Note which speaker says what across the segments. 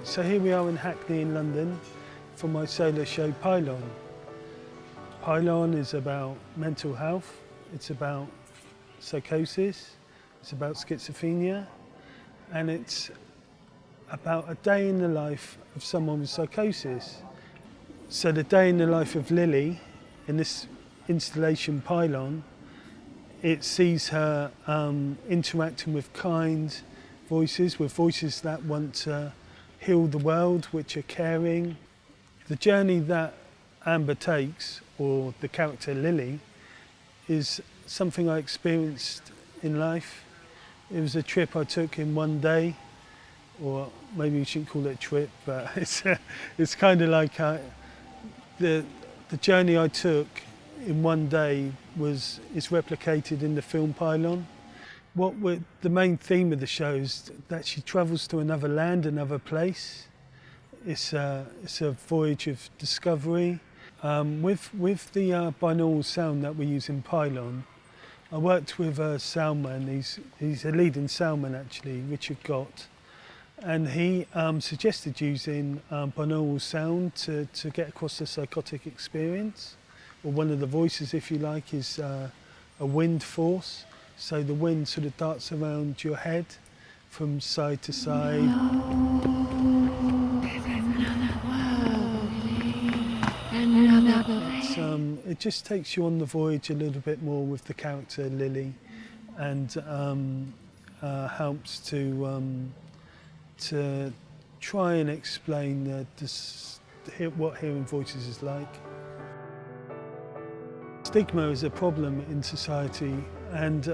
Speaker 1: Right, so here we are in Hackney in London for my solo show Pylon. Pylon is about mental health, it's about psychosis, it's about schizophrenia, and it's about a day in the life of someone with psychosis. So the day in the life of Lilly, in this installation Pylon, it sees her interacting with kind voices, with voices that want to heal the world, which are caring. The journey that Amber takes, or the character Lilly, is something I experienced in life. It was a trip I took in one day, or maybe you shouldn't call it a trip, but it's kind of like the journey I took in one day is replicated in the film Pylon. The main theme of the show is that she travels to another land, another place. It's a voyage of discovery. With the binaural sound that we use in Pylon, I worked with a soundman. He's a leading soundman actually, Richard Gott, and he suggested using binaural sound to get across the psychotic experience. Or one of the voices, if you like, is a wind force. So the wind sort of darts around your head from side to side. It just takes you on the voyage a little bit more with the character Lilly, and helps to try and explain what hearing voices is like. Stigma is a problem in society, and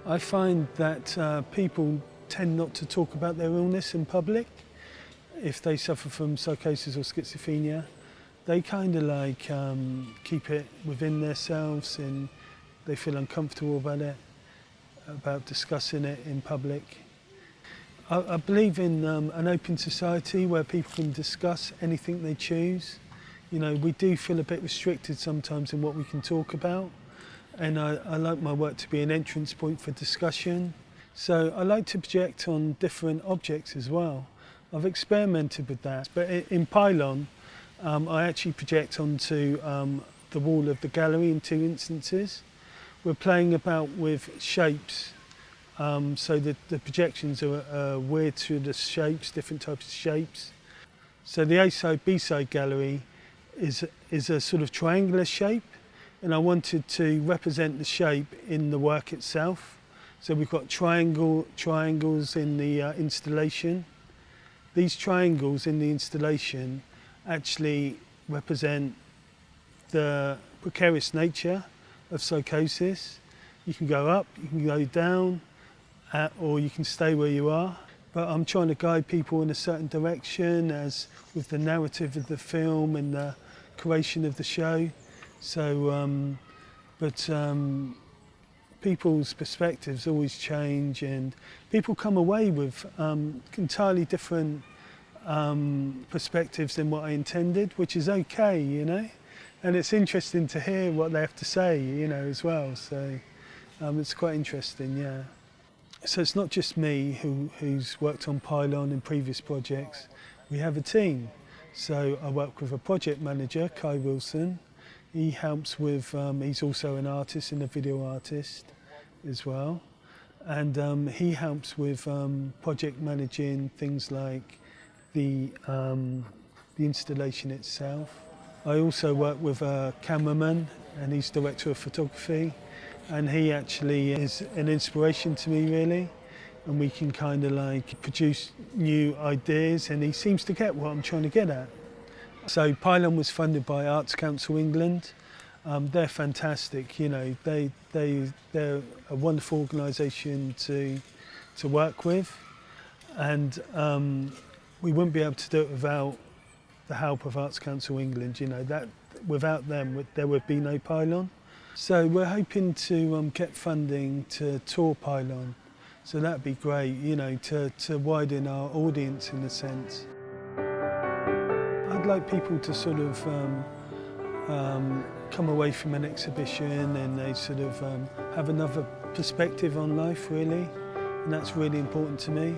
Speaker 1: I find that people tend not to talk about their illness in public. If they suffer from psychosis or schizophrenia, they kind of like keep it within themselves, and they feel uncomfortable about discussing it in public. I believe in an open society where people can discuss anything they choose. You know, we do feel a bit restricted sometimes in what we can talk about, and I like my work to be an entrance point for discussion. So I like to project on different objects as well. I've experimented with that, but in Pylon, I actually project onto the wall of the gallery in 2 instances. We're playing about with shapes, so the projections are weird to the shapes, different types of shapes. So the A-side, B-side gallery is a sort of triangular shape, and I wanted to represent the shape in the work itself. So we've got triangles in the installation. These triangles in the installation actually represent the precarious nature of psychosis. You can go up, you can go down, or you can stay where you are. But I'm trying to guide people in a certain direction, as with the narrative of the film and the creation of the show. So, people's perspectives always change, and people come away with entirely different perspectives than what I intended, which is okay, you know. And it's interesting to hear what they have to say, you know, as well. So it's quite interesting, yeah. So it's not just me who's worked on Pylon in previous projects. We have a team. So I work with a project manager, Kai Wilson. He helps with, he's also an artist and a video artist as well. And he helps with project managing things like the installation itself. I also work with a cameraman, and he's director of photography. And he actually is an inspiration to me, really. And we can kind of like produce new ideas, and he seems to get what I'm trying to get at. So Pylon was funded by Arts Council England. They're fantastic, you know. They're a wonderful organisation to work with, and we wouldn't be able to do it without the help of Arts Council England. You know, that without them there would be no Pylon. So we're hoping to get funding to tour Pylon. So that'd be great, you know, to widen our audience in a sense. I'd like people to sort of come away from an exhibition and they sort of have another perspective on life, really, and that's really important to me.